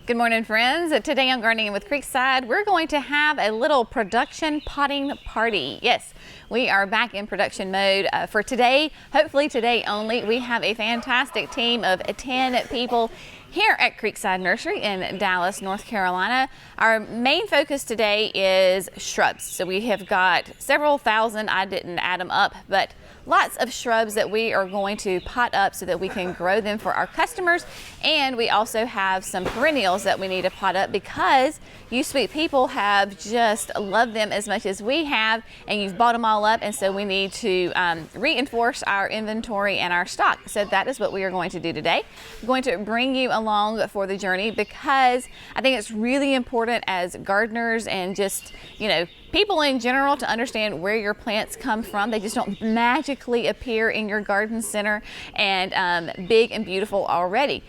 Good morning, friends. Today on Gardening with Creekside, we're going to have a little production potting party. Yes, we are back in production mode for today. Hopefully today only. We have a fantastic team of 10 people here at Creekside Nursery in Dallas, North Carolina. Our main focus today is shrubs. So we have got several thousand, I didn't add them up, but lots of shrubs that we are going to pot up so that we can grow them for our customers. And we also have some perennials that we need to pot up because you sweet people have just loved them as much as we have, and you've bought them all up, and so we need to reinforce our inventory and our stock. So that is what we are going to do today. I'm going to bring you along for the journey because I think it's really important as gardeners and just, you know, people in general to understand where your plants come from. They just don't magically appear in your garden center and big and beautiful already.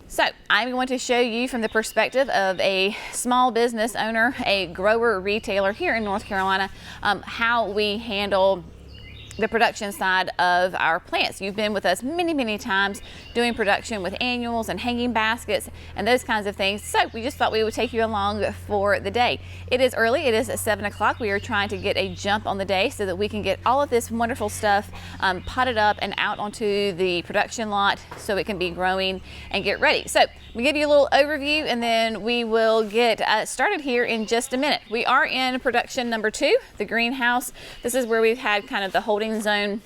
So I'm going to show you from the perspective of a small business owner, a grower retailer here in North Carolina, how we handle the production side of our plants. You've been with us many times doing production with annuals and hanging baskets and those kinds of things. So we just thought we would take you along for the day. It is early, it is at 7 o'clock. We are trying to get a jump on the day so that we can get all of this wonderful stuff potted up and out onto the production lot so it can be growing and get ready. So we give you a little overview and then we will get started here in just a minute. We are in production number 2, the greenhouse. This is where we've had kind of the holding zone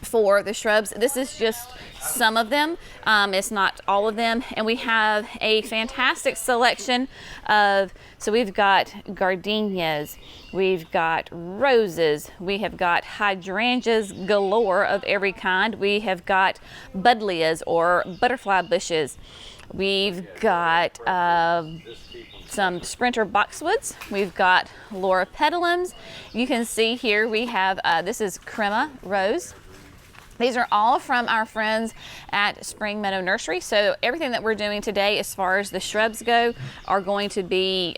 for the shrubs. This is just some of them. It's not all of them. And we have a fantastic selection of, so we've got gardenias, we've got roses, we have got hydrangeas galore of every kind, we have got buddleias or butterfly bushes, we've got some sprinter boxwoods, we've got loropetalums. You can see here we have, this is crema rose. These are all from our friends at Spring Meadow Nursery. So everything that we're doing today as far as the shrubs go are going to be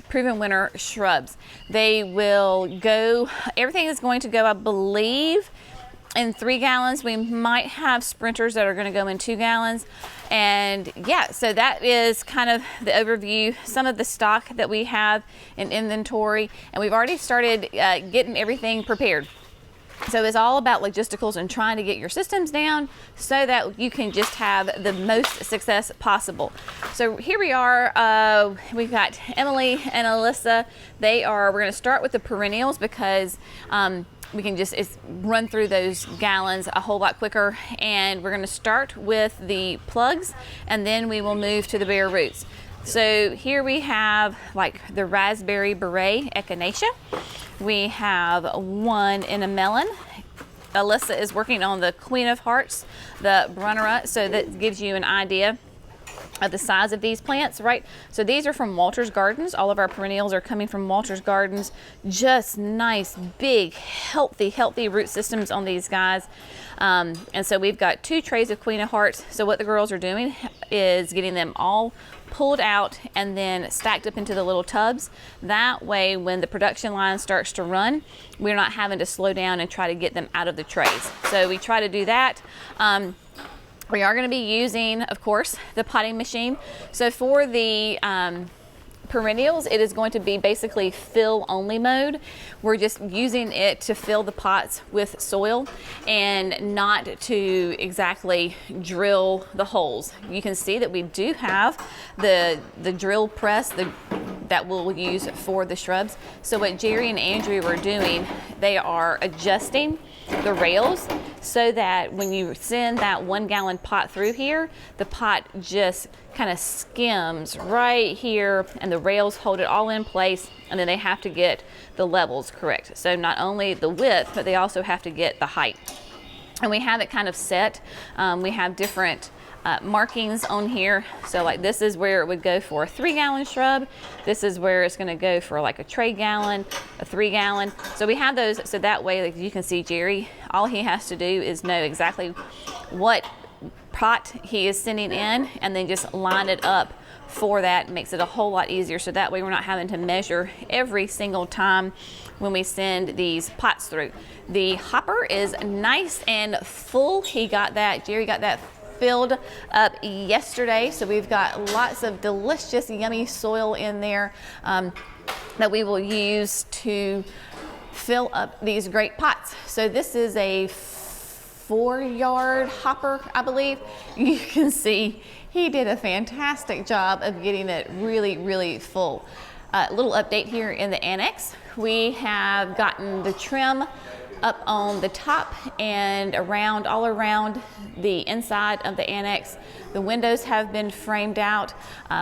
proven winner shrubs. They will go, everything is going to go, I believe, in 3 gallons. We might have sprinters that are going to go in 2 gallons. And yeah, so that is kind of the overview, some of the stock that we have in inventory, and we've already started getting everything prepared. So it's all about logisticals and trying to get your systems down so that you can just have the most success possible. So here we are, we've got Emily and Alyssa. We're going to start with the perennials because we can just run through those gallons a whole lot quicker. And we're going to start with the plugs and then we will move to the bare roots. So here we have like the raspberry beret echinacea. We have one in a melon. Alyssa is working on the Queen of Hearts, the Brunnera, so that gives you an idea of the size of these plants, right? So these are from Walter's Gardens. All of our perennials are coming from Walter's Gardens. Just nice, big, healthy root systems on these guys. And so we've got 2 trays of Queen of Hearts. So what the girls are doing is getting them all pulled out and then stacked up into the little tubs. That way, when the production line starts to run, we're not having to slow down and try to get them out of the trays. So we try to do that. We are going to be using, of course, the potting machine. So for the perennials, it is going to be basically fill only mode. We're just using it to fill the pots with soil and not to exactly drill the holes. You can see that we do have the drill press that we'll use for the shrubs. So what Jerry and Andrew were doing, they are adjusting the rails so that when you send that 1 gallon pot through here, the pot just kind of skims right here and the rails hold it all in place, and then they have to get the levels correct. So not only the width, but they also have to get the height. And we have it kind of set. We have different markings on here. So like this is where it would go for a 3 gallon shrub. This is where it's going to go for like a tray gallon, a 3 gallon. So we have those so that way, like you can see Jerry, all he has to do is know exactly what pot he is sending in and then just line it up for that. Makes it a whole lot easier, so that way we're not having to measure every single time when we send these pots through. The hopper is nice and full. Jerry got that filled up yesterday. So we've got lots of delicious, yummy soil in there that we will use to fill up these great pots. So this is a 4-yard hopper, I believe. You can see he did a fantastic job of getting it really, really full. Little update here in the annex. We have gotten the trim up on the top and all around the inside of the annex. The windows have been framed out.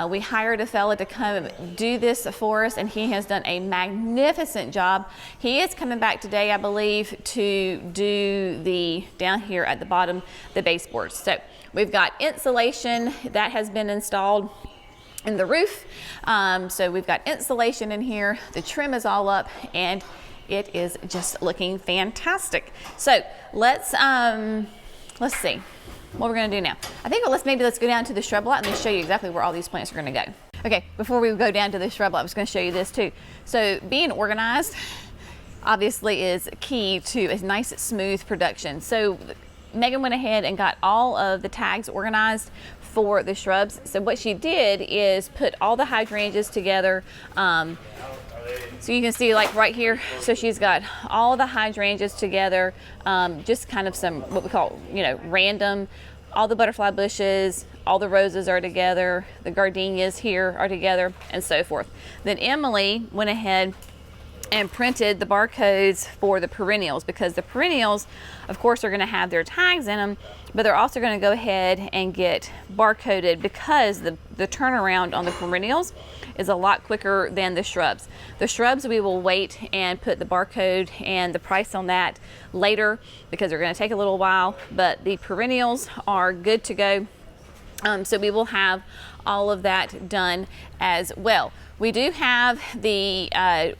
We hired a fella to come do this for us, and he has done a magnificent job. He is coming back today, I believe, to do the, down here at the bottom, the baseboards. So we've got insulation that has been installed in the roof. So we've got insulation in here. The trim is all up, and it is just looking fantastic. So let's see what we're gonna do now. I think maybe let's go down to the shrub lot and then show you exactly where all these plants are gonna go. Okay, before we go down to the shrub lot, I was gonna show you this too. So being organized obviously is key to a nice, smooth production. So Megan went ahead and got all of the tags organized for the shrubs. So what she did is put all the hydrangeas together. So you can see like right here, so she's got all the hydrangeas together, just kind of some, what we call, random. All the butterfly bushes, all the roses are together, the gardenias here are together, and so forth. Then Emily went ahead and printed the barcodes for the perennials, because the perennials, of course, are going to have their tags in them, but they're also going to go ahead and get barcoded, because the turnaround on the perennials is a lot quicker than the shrubs. The shrubs, we will wait and put the barcode and the price on that later, because they're going to take a little while, but the perennials are good to go. So we will have all of that done as well. We do have the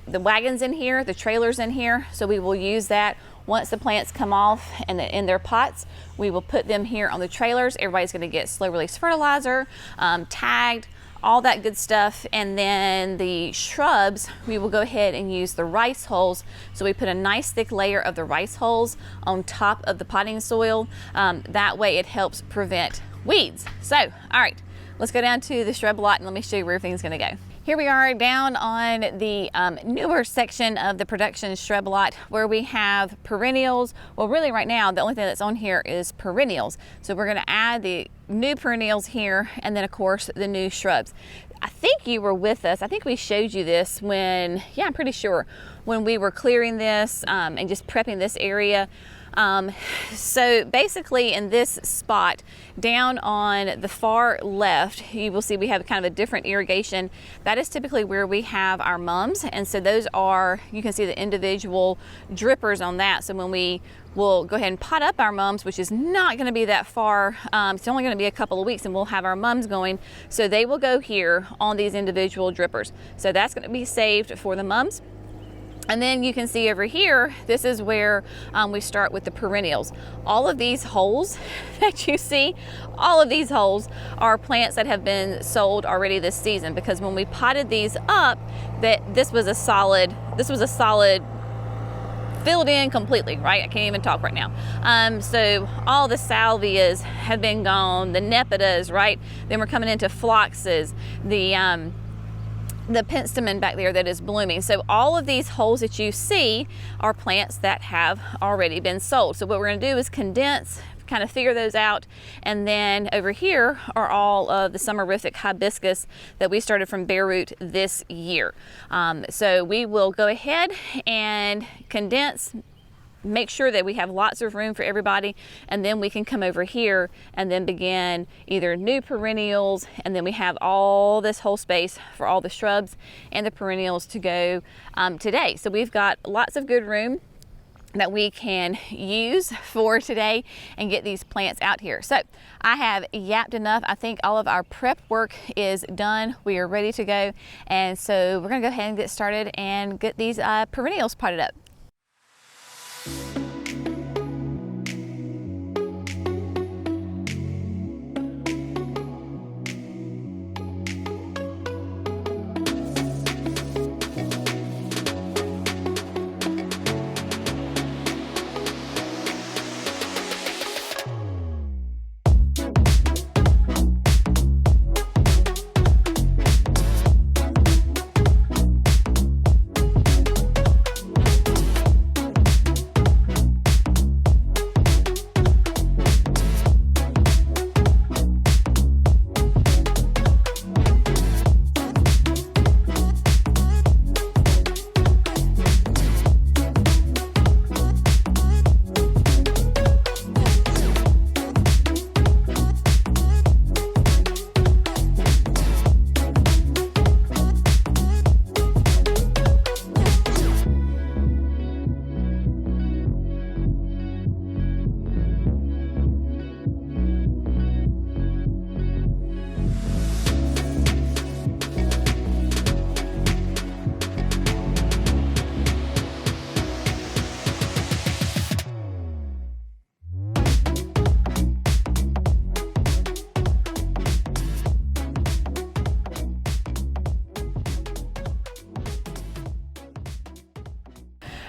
wagons in here, the trailers in here, so we will use that. Once the plants come off and in their pots, we will put them here on the trailers. Everybody's going to get slow release fertilizer, tagged, all that good stuff. And then the shrubs, we will go ahead and use the rice hulls. So we put a nice thick layer of the rice hulls on top of the potting soil. That way it helps prevent weeds. So, all right, let's go down to the shrub lot and let me show you where everything's going to go. Here we are down on the newer section of the production shrub lot, where we have perennials. Well, really right now, the only thing that's on here is perennials. So we're going to add the new perennials here, and then of course the new shrubs. I think you were with us. I think we showed you this when, yeah, I'm pretty sure, when we were clearing this and just prepping this area. So basically in this spot down on the far left, you will see we have kind of a different irrigation. That is typically where we have our mums, and so those are, you can see the individual drippers on that. So when we will go ahead and pot up our mums, which is not going to be that far, it's only going to be a couple of weeks, and we'll have our mums going, so they will go here on these individual drippers. So that's going to be saved for the mums. And then you can see over here, this is where we start with the perennials. All of these holes that you see, all of these holes are plants that have been sold already this season, because when we potted these up, this was a solid filled in completely, right? I can't even talk right now. So all the salvias have been gone, the nepidas, right? Then we're coming into phloxes, the penstemon back there that is blooming. So all of these holes that you see are plants that have already been sold. So what we're going to do is condense, kind of figure those out, and then over here are all of the summerific hibiscus that we started from bare root this year. So we will go ahead and condense, make sure that we have lots of room for everybody, and then we can come over here and then begin either new perennials, and then we have all this whole space for all the shrubs and the perennials to go today. So we've got lots of good room that we can use for today and get these plants out here. So I have yapped enough. I think all of our prep work is done. We are ready to go, and so we're gonna go ahead and get started and get these perennials potted up.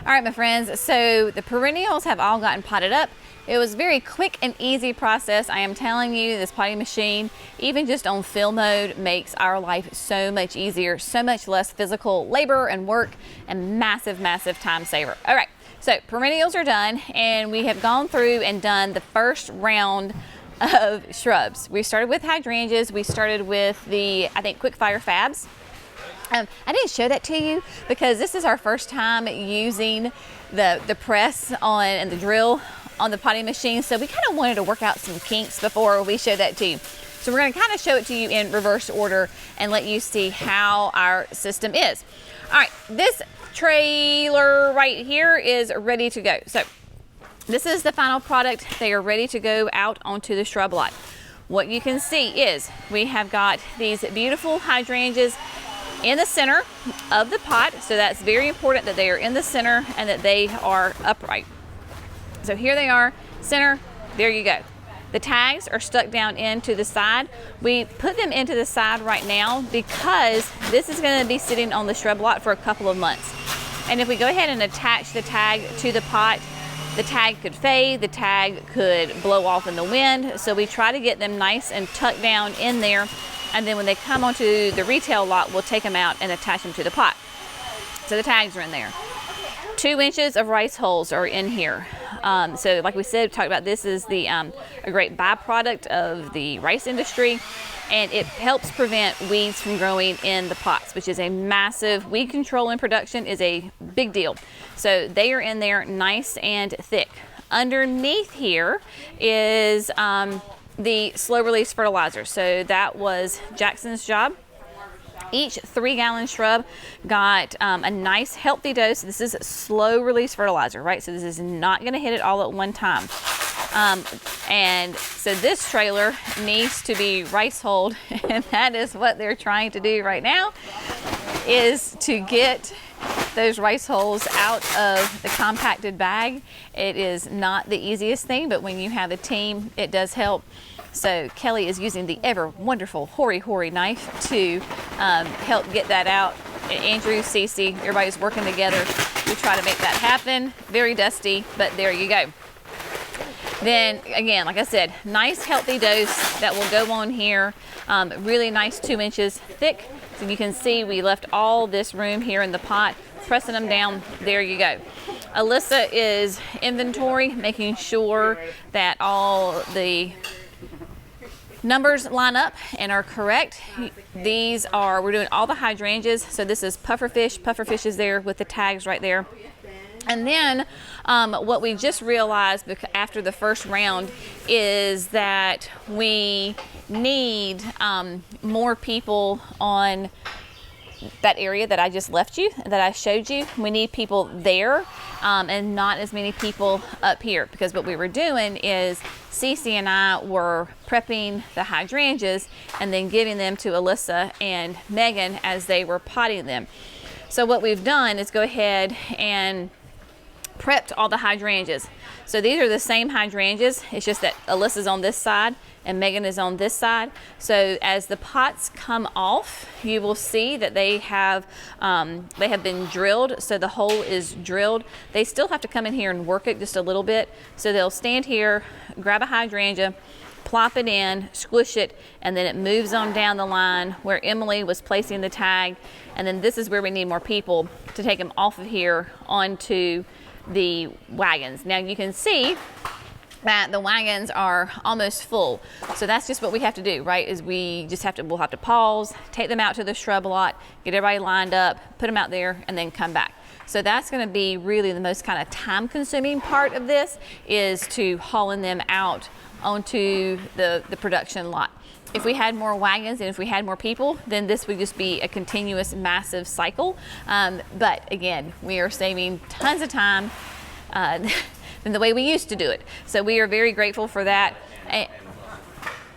All right, my friends, so the perennials have all gotten potted up. It was a very quick and easy process. I am telling you, this potting machine, even just on fill mode, makes our life so much easier, so much less physical labor and work, and massive, massive time saver. All right, so perennials are done, and we have gone through and done the first round of shrubs. We started with hydrangeas. We started with the, I think, quick fire fabs. I didn't show that to you because this is our first time using the press on and the drill on the potting machine. So we kind of wanted to work out some kinks before we show that to you. So we're going to kind of show it to you in reverse order and let you see how our system is. All right, this trailer right here is ready to go. So this is the final product. They are ready to go out onto the shrub lot. What you can see is we have got these beautiful hydrangeas in the center of the pot. So that's very important that they are in the center and that they are upright. So here they are, center, there you go. The tags are stuck down into the side. We put them into the side right now because this is going to be sitting on the shrub lot for a couple of months. And if we go ahead and attach the tag to the pot, the tag could fade, the tag could blow off in the wind. So we try to get them nice and tucked down in there. And then when they come onto the retail lot, we'll take them out and attach them to the pot. So the tags are in there. 2 inches of rice hulls are in here. So like we said, talked about this is the a great byproduct of the rice industry, and it helps prevent weeds from growing in the pots, which is a massive weed control in production is a big deal. So they are in there nice and thick. Underneath here is the slow release fertilizer. So that was Jackson's job. Each 3-gallon shrub got a nice healthy dose. This is slow release fertilizer, right? So this is not going to hit it all at one time. And so this trailer needs to be rice hulled, and that is what they're trying to do right now, is to get those rice hulls out of the compacted bag. It is not the easiest thing, but when you have a team, it does help. So Kelly is using the ever wonderful Hori knife to help get that out. Andrew, Cece, everybody's working together to try to make that happen. Very dusty, but there you go. Then again, like I said, nice healthy dose that will go on here. Really nice 2 inches thick. So you can see we left all this room here in the pot, pressing them down. There you go. Alyssa is inventory, making sure that all the numbers line up and are correct. These are, we're doing all the hydrangeas. So this is pufferfish. Pufferfish is there with the tags right there. And then what we just realized after the first round is that we need more people on that area that I just left you, that I showed you. We need people there and not as many people up here, because what we were doing is Cece and I were prepping the hydrangeas and then giving them to Alyssa and Megan as they were potting them. So what we've done is go ahead and prepped all the hydrangeas. So these are the same hydrangeas. It's just that Alyssa's on this side and Megan is on this side. So as the pots come off, you will see that they have been drilled. So the hole is drilled. They still have to come in here and work it just a little bit. So they'll stand here, grab a hydrangea, plop it in, squish it, and then it moves on down the line where Emily was placing the tag. And then this is where we need more people to take them off of here onto the wagons. Now you can see that the wagons are almost full. So that's just what we have to do, right? Is we'll have to pause, take them out to the shrub lot, get everybody lined up, put them out there, and then come back. So that's going to be really the most kind of time consuming part of this, is to hauling them out onto the production lot. If we had more wagons and if we had more people, then this would just be a continuous massive cycle. But again, we are saving tons of time than the way we used to do it. So we are very grateful for that.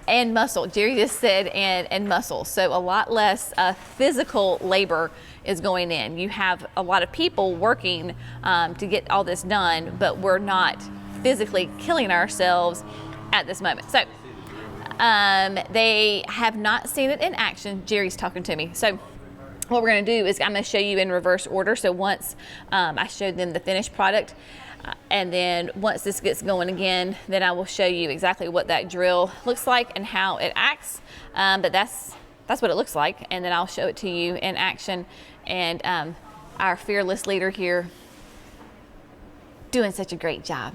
And muscle, Jerry just said, and muscle. So a lot less physical labor is going in. You have a lot of people working to get all this done, but we're not physically killing ourselves at this moment. So they have not seen it in action. Jerry's talking to me. So what we're going to do is I'm going to show you in reverse order. So once I showed them the finished product, and then once this gets going again, then I will show you exactly what that drill looks like and how it acts. But that's what it looks like, and then I'll show it to you in action. And our fearless leader here doing such a great job.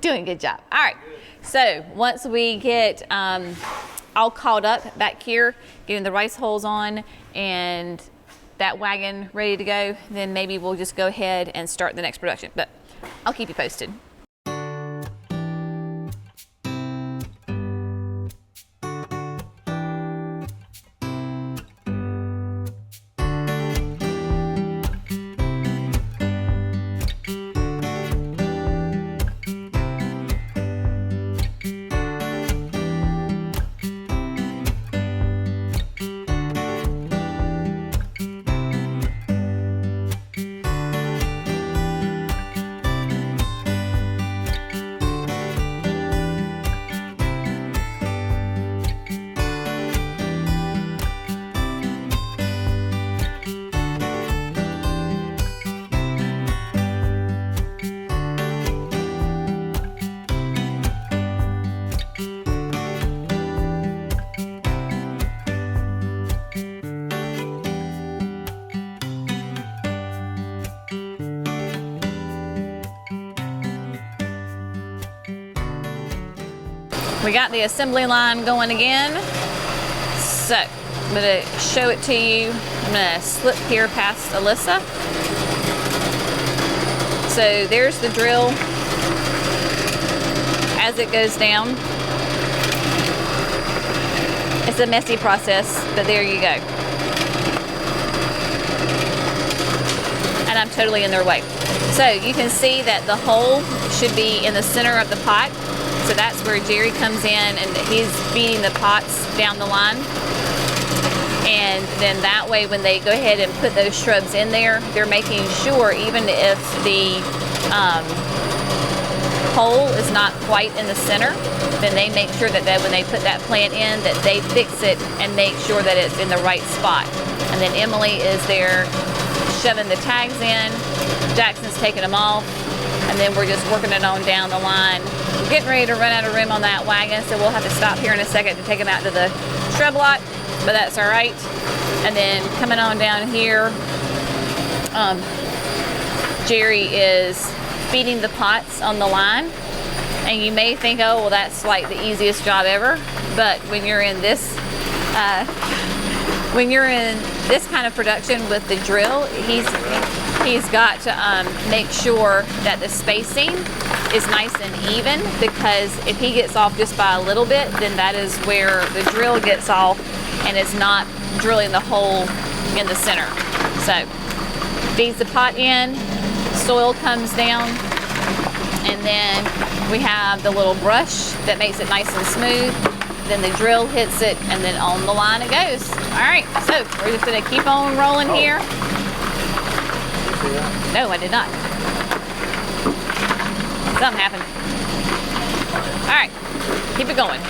Doing a good job. All right, so once we get all caught up back here, getting the rice holes on and that wagon ready to go, then maybe we'll just go ahead and start the next production. But I'll keep you posted. We got the assembly line going again. So I'm going to show it to you. I'm going to slip here past Alyssa. So there's the drill as it goes down. It's a messy process, but there you go. And I'm totally in their way. So you can see that the hole should be in the center of the pot. So that's where Jerry comes in, and he's feeding the pots down the line. And then that way, when they go ahead and put those shrubs in there, they're making sure, even if the hole is not quite in the center, then they make sure that when they put that plant in, that they fix it and make sure that it's in the right spot. And then Emily is there shoving the tags in, Jackson's taking them off, and then we're just working it on down the line. We're getting ready to run out of room on that wagon, so we'll have to stop here in a second to take them out to the shrub lot, but that's all right. And then coming on down here, Jerry is feeding the pots on the line. And you may think, oh, well, that's like the easiest job ever. But when you're in this kind of production with the drill, he's got to make sure that the spacing is nice and even, because if he gets off just by a little bit, then that is where the drill gets off and it's not drilling the hole in the center. So feeds the pot in, soil comes down, and then we have the little brush that makes it nice and smooth. Then the drill hits it, and then on the line it goes. All right, so we're just gonna keep on rolling here. No, I did not. Something happened. All right, keep it going.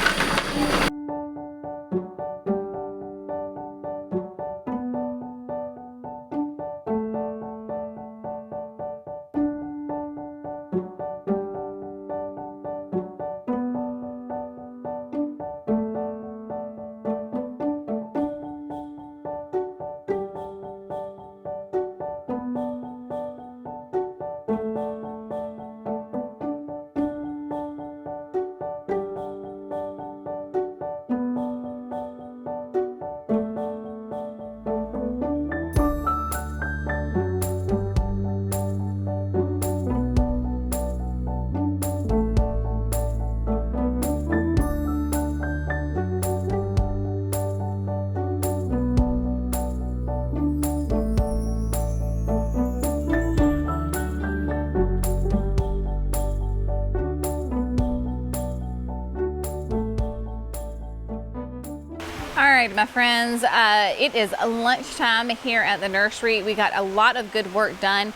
All right, my friends, it is lunchtime here at the nursery. We got a lot of good work done.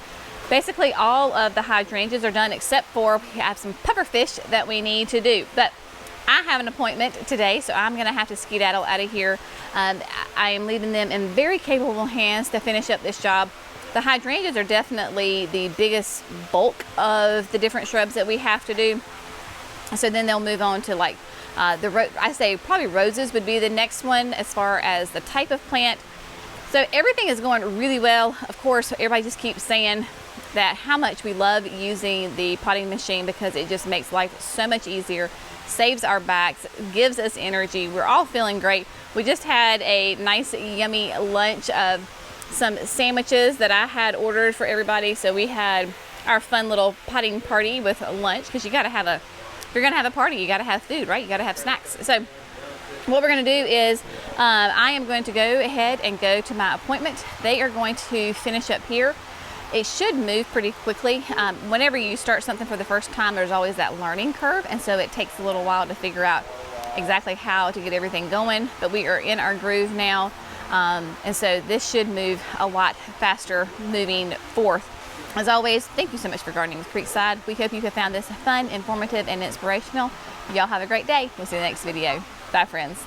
Basically, all of the hydrangeas are done except for we have some pufferfish that we need to do. But I have an appointment today, so I'm gonna have to skedaddle out of here. I am leaving them in very capable hands to finish up this job. The hydrangeas are definitely the biggest bulk of the different shrubs that we have to do. So then they'll move on to like I say probably roses would be the next one as far as the type of plant. So everything is going really well. Of course, everybody just keeps saying that how much we love using the potting machine because it just makes life so much easier, saves our backs, gives us energy. We're all feeling great. We just had a nice yummy lunch of some sandwiches that I had ordered for everybody. So we had our fun little potting party with lunch, because you got to have a, if you're gonna have a party, you got to have food, right? You got to have snacks. So what we're going to do is I am going to go ahead and go to my appointment. They are going to finish up here. It should move pretty quickly. Whenever you start something for the first time, there's always that learning curve, and so it takes a little while to figure out exactly how to get everything going, but we are in our groove now, and so this should move a lot faster moving forth. As always, thank you so much for gardening with Creekside. We hope you have found this fun, informative, and inspirational. Y'all have a great day. We'll see you in the next video. Bye, friends.